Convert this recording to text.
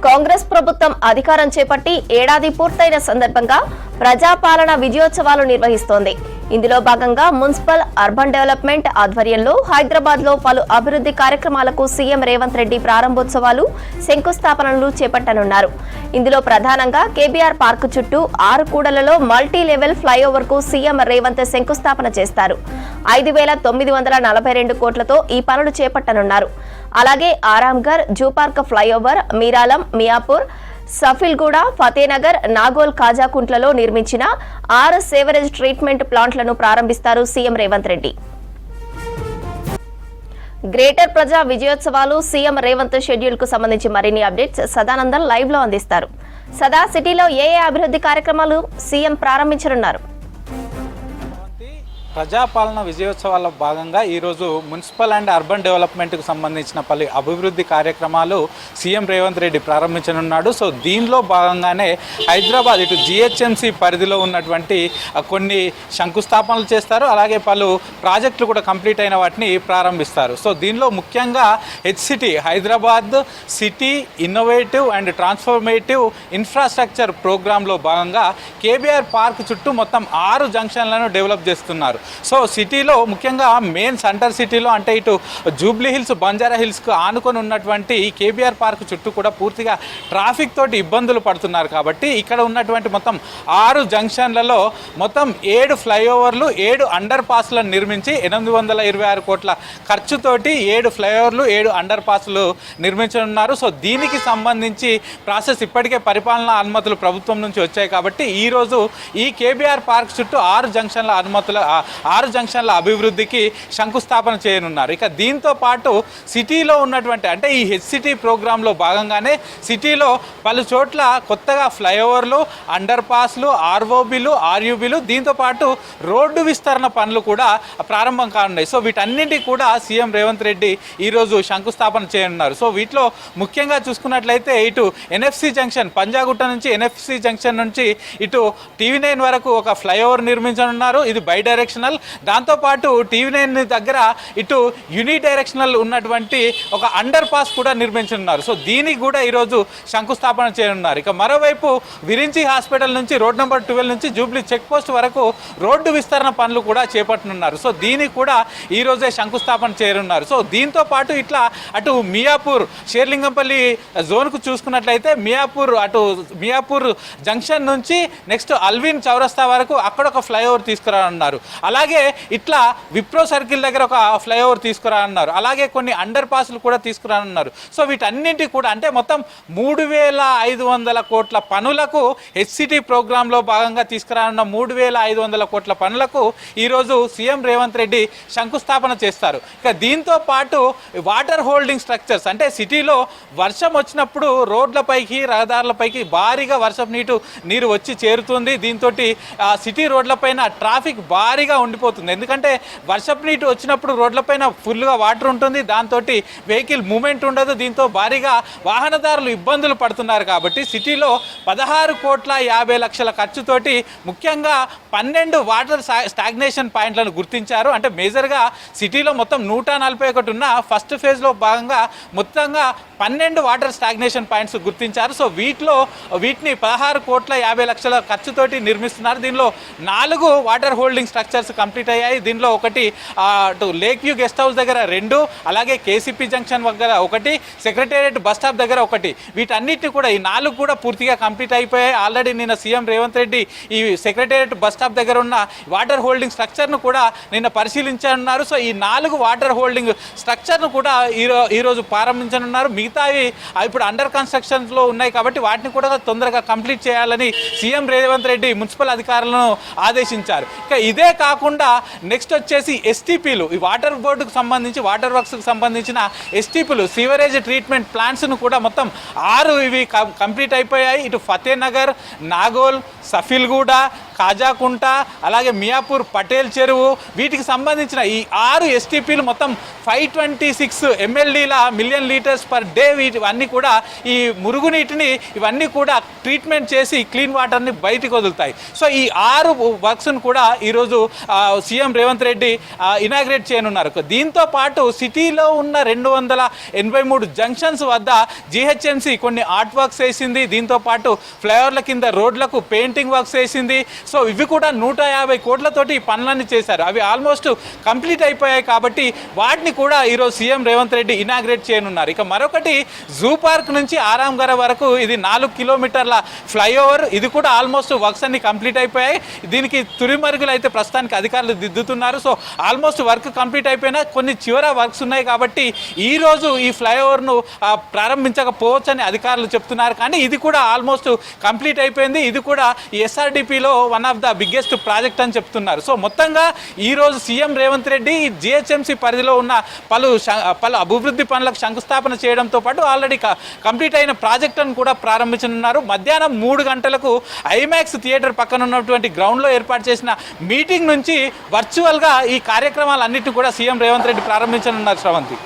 కాంగ్రెస్ ప్రభుత్వం అధికారం చేపట్టి ఏడాది పూర్తయిన సందర్భంగా ప్రజాపాలన విజయోత్సవాలు నిర్వహిస్తోంది. ఇందులో భాగంగా మున్సిపల్ అర్బన్ డెవలప్మెంట్ ఆధ్వర్యంలో హైదరాబాద్ లో పలు అభివృద్ధి కార్యక్రమాలకు సీఎం రేవంత్ రెడ్డి ప్రారంభోత్సవాలు, శంకుస్థాపనలు చేపట్టనున్నారు. ఇందులో ప్రధానంగా కేబీఆర్ పార్క్ చుట్టూ 6 కూడలలో మల్టీ లెవెల్ ఫ్లైఓవర్ కు సీఎం రేవంత్ శంకుస్థాపన చేస్తారు. 5,942 కోట్లతో ఈ పనులు చేపట్టనున్నారు. అలాగే ఆరాంఘర్, జూపార్క్ ఫ్లైఓవర్, మీరాలం, మియాపూర్, సఫిల్గూడ, ఫతేనగర్, నాగోల్, కాజాకుంట్లలో నిర్మించిన 6 సేవరేజ్ ట్రీట్మెంట్ ప్లాంట్లను ప్రారంభిస్తారు సీఎం రేవంత్ రెడ్డి. గ్రేటర్ ప్రజా విజయోత్సవాలు, సీఎం రేవంత్ షెడ్యూల్ కు సంబంధించి మరిన్ని అప్డేట్స్ సదానందన్ లైవ్ లో అందిస్తారు. సదా, సిటీలో ఏ అభివృద్ధి కార్యక్రమాలు సీఎం ప్రారంభించనున్నారు? ప్రజాపాలన విజయోత్సవాల భాగంగా ఈరోజు మున్సిపల్ అండ్ అర్బన్ డెవలప్మెంట్కు సంబంధించిన పలు అభివృద్ధి కార్యక్రమాలు సీఎం రేవంత్ రెడ్డి ప్రారంభించనున్నాడు. సో దీనిలో భాగంగానే హైదరాబాద్ ఇటు జిహెచ్ఎంసీ పరిధిలో ఉన్నటువంటి కొన్ని శంకుస్థాపనలు చేస్తారు. అలాగే పలు ప్రాజెక్టులు కూడా కంప్లీట్ అయిన వాటిని ప్రారంభిస్తారు. సో దీనిలో ముఖ్యంగా HCT Hyderabad city innovative and transformative infrastructure ప్రోగ్రాంలో భాగంగా కేబీఆర్ పార్క్ చుట్టూ మొత్తం 6 జంక్షన్లను డెవలప్ చేస్తున్నారు. సో సిటీలో ముఖ్యంగా మెయిన్ సెంటర్ సిటీలో అంటే ఇటు జూబ్లీ హిల్స్, బంజారా హిల్స్కు ఆనుకొని ఉన్నటువంటి ఈ కేబీఆర్ పార్క్ చుట్టూ కూడా పూర్తిగా ట్రాఫిక్ తోటి ఇబ్బందులు పడుతున్నారు. కాబట్టి ఇక్కడ ఉన్నటువంటి మొత్తం 6 జంక్షన్లలో మొత్తం 7 ఫ్లైఓవర్లు, 7 అండర్ పాస్లను నిర్మించి 826 కోట్ల ఖర్చుతోటి 7 ఫ్లైఓవర్లు, 7 అండర్ పాస్లు నిర్మించనున్నారు. సో దీనికి సంబంధించి ప్రాసెస్ ఇప్పటికే పరిపాలనా అనుమతులు ప్రభుత్వం నుంచి వచ్చాయి. కాబట్టి ఈరోజు ఈ కేబీఆర్ పార్క్ చుట్టూ 6 జంక్షన్ల అభివృద్ధికి శంకుస్థాపన చేయనున్నారు. ఇక దీంతో పాటు సిటీలో ఉన్నటువంటి అంటే ఈ హెచ్సిటీ ప్రోగ్రాంలో భాగంగానే సిటీలో పలు చోట్ల కొత్తగా ఫ్లైఓవర్లు, అండర్ పాస్లు, ఆర్ఓబీలు, ఆర్యూబీలు, దీంతో పాటు రోడ్డు విస్తరణ పనులు కూడా ప్రారంభం కానున్నాయి. సో వీటన్నింటికి కూడా సీఎం రేవంత్ రెడ్డి ఈరోజు శంకుస్థాపన చేయనున్నారు. సో వీటిలో ముఖ్యంగా చూసుకున్నట్లయితే ఇటు ఎన్ఎఫ్సి జంక్షన్, పంజాగుట్ట నుంచి ఎన్ఎఫ్సి జంక్షన్ నుంచి ఇటు టీవీ9 వరకు ఒక ఫ్లైఓవర్ నిర్మించనున్నారు. ఇది బై డైరెక్షనల్. దాంతోపాటు టీవీ9 దగ్గర ఇటు యూని డైరెక్షనల్ ఉన్నటువంటి ఒక అండర్ పాస్ కూడా నిర్మించనున్నారు. సో దీనికి కూడా ఈరోజు శంకుస్థాపన చేయనున్నారు. ఇక మరోవైపు విరించి హాస్పిటల్ నుంచి రోడ్ నెంబర్ 12 నుంచి జూబ్లీ చెక్ పోస్ట్ వరకు రోడ్డు విస్తరణ పనులు కూడా చేపట్టనున్నారు. సో దీనికి కూడా ఈరోజే శంకుస్థాపన చేయనున్నారు. సో దీంతో పాటు ఇట్లా అటు మియాపూర్, షేర్లింగంపల్లి జోన్కు చూసుకున్నట్లయితే మియాపూర్ జంక్షన్ నుంచి నెక్స్ట్ అల్విన్ చౌరస్తా వరకు అక్కడ ఒక ఫ్లైఓవర్ తీసుకురానున్నారు. అలాగే ఇట్లా విప్రో సర్కిల్ దగ్గర ఒక ఫ్లైఓవర్ తీసుకురానున్నారు. అలాగే కొన్ని అండర్ పాస్లు కూడా తీసుకురానున్నారు. సో వీటన్నింటి కూడా అంటే మొత్తం 3,500 కోట్ల పనులకు హెచ్సిటీ ప్రోగ్రాంలో భాగంగా తీసుకురానున్న 3,500 కోట్ల పనులకు ఈరోజు సీఎం రేవంత్ రెడ్డి శంకుస్థాపన చేస్తారు. ఇక దీంతో పాటు వాటర్ హోల్డింగ్ స్ట్రక్చర్స్ అంటే సిటీలో వర్షం వచ్చినప్పుడు రోడ్లపైకి, రహదారులపైకి భారీగా వర్షపు నీరు వచ్చి చేరుతుంది. దీంతో సిటీ రోడ్లపైన ట్రాఫిక్ భారీగా ఉండిపోతుంది. ఎందుకంటే వర్షపు నీటి వచ్చినప్పుడు రోడ్లపైన ఫుల్గా వాటర్ ఉంటుంది. దాంతో వెహికల్ మూమెంట్ ఉండదు. దీంతో భారీగా వాహనదారులు ఇబ్బందులు పడుతున్నారు. కాబట్టి సిటీలో 16,50,00,000 ఖర్చుతోటి ముఖ్యంగా 12 వాటర్ స్టాగ్నేషన్ పాయింట్లను గుర్తించారు. అంటే మేజర్గా సిటీలో మొత్తం 141 ఉన్న ఫస్ట్ ఫేజ్లో భాగంగా మొత్తంగా 12 వాటర్ స్టాగ్నేషన్ పాయింట్స్ గుర్తించారు. సో వీటిని 16,50,00,000 ఖర్చుతోటి నిర్మిస్తున్నారు. దీనిలో 4 వాటర్ హోల్డింగ్ స్ట్రక్చర్స్ కంప్లీట్ అయ్యాయి. దీనిలో ఒకటి లేక్ వ్యూ గెస్ట్ హౌస్ దగ్గర 2, అలాగే కేసీపీ జంక్షన్ దగ్గర 1, సెక్రటేరియట్ బస్ స్టాప్ దగ్గర 1. వీటన్నిటిని కూడా ఈ 4 కూడా పూర్తిగా కంప్లీట్ అయిపోయాయి. ఆల్రెడీ నిన్న సీఎం రేవంత్ రెడ్డి ఈ సెక్రటేరియట్ బస్ స్టాప్ దగ్గర ఉన్న వాటర్ హోల్డింగ్ స్ట్రక్చర్ను కూడా నిన్న పరిశీలించనున్నారు. సో ఈ 4 వాటర్ హోల్డింగ్ స్ట్రక్చర్ను కూడా ఈరోజు ప్రారంభించనున్నారు. మిగతావి ఇప్పుడు అండర్ కన్స్ట్రక్షన్స్లో ఉన్నాయి. కాబట్టి వాటిని కూడా తొందరగా కంప్లీట్ చేయాలని సీఎం రేవంత్ రెడ్డి మున్సిపల్ అధికారులను ఆదేశించారు. ఇక ఇదే కాకుండా నెక్స్ట్ వచ్చేసి ఎస్టీపీలు, ఈ వాటర్ బోర్డుకు సంబంధించి, వాటర్ వర్క్స్కి సంబంధించిన ఎస్టీపీలు, సీవరేజ్ ట్రీట్మెంట్ ప్లాంట్స్ను కూడా మొత్తం 6 ఇవి కంప్లీట్ అయిపోయాయి. ఇటు ఫతేనగర్, నాగోల్, సఫిల్గూడ, కాజాకుంట, అలాగే మియాపూర్ పటేల్ చెరువు, వీటికి సంబంధించిన ఈ 6 ఎస్టీపీలు మొత్తం 526 MLDల మిలియన్ లీటర్స్ పర్ డే ఇవన్నీ కూడా ఈ మురుగునీటిని ఇవన్నీ కూడా ట్రీట్మెంట్ చేసి క్లీన్ వాటర్ని బయటికి వదులుతాయి. సో ఈ 6 వర్క్స్ను కూడా ఈరోజు సీఎం రేవంత్ రెడ్డి ఇనాగ్రేట్ చేయనున్నారు. దీంతో పాటు సిటీలో ఉన్న 283 జంక్షన్స్ వద్ద GHMC కొన్ని ఆర్ట్ వర్క్స్ వేసింది. దీంతో పాటు ఫ్లైఓవర్ల కింద రోడ్లకు పెయింటింగ్ వర్క్స్ వేసింది. సో ఇవి కూడా 150 కోట్లతోటి ఈ పనులన్నీ చేశారు. అవి ఆల్మోస్ట్ కంప్లీట్ అయిపోయాయి కాబట్టి వాటిని కూడా ఈరోజు సీఎం రేవంత్ రెడ్డి ఇనాగ్రేట్ చేయనున్నారు. ఇక మరొకటి జూ పార్క్ నుంచి ఆరాంగర వరకు ఇది 4 కిలోమీటర్ల ఫ్లైఓవర్. ఇది కూడా ఆల్మోస్ట్ వర్క్స్ అన్ని కంప్లీట్ అయిపోయాయి. దీనికి తురిమరుగులు అయితే ప్రస్తుతానికి అధికారులు దిద్దుతున్నారు. సో ఆల్మోస్ట్ వర్క్ కంప్లీట్ అయిపోయినా కొన్ని చివర వర్క్స్ ఉన్నాయి కాబట్టి ఈరోజు ఈ ఫ్లైఓవర్ను ప్రారంభించకపోవచ్చు అని అధికారులు చెప్తున్నారు. కానీ ఇది కూడా ఆల్మోస్ట్ కంప్లీట్ అయిపోయింది. ఇది కూడా ఈ SRDPలో one of the biggest project అని చెప్తున్నారు. సో మొత్తంగా ఈరోజు సీఎం రేవంత్ రెడ్డి GHMC పరిధిలో ఉన్న పలు అభివృద్ధి పనులకు శంకుస్థాపన చేయడంతో పాటు ఆల్రెడీ కంప్లీట్ అయిన ప్రాజెక్టును కూడా ప్రారంభించనున్నారు. మధ్యాహ్నం 3 గంటలకు ఐమాక్స్ థియేటర్ పక్కన ఉన్నటువంటి గ్రౌండ్లో ఏర్పాటు చేసిన మీటింగ్ నుంచి వర్చువల్గా ఈ కార్యక్రమాలన్నింటినీ కూడా సీఎం రేవంత్ రెడ్డి ప్రారంభించనున్నారు. శ్రవంతి.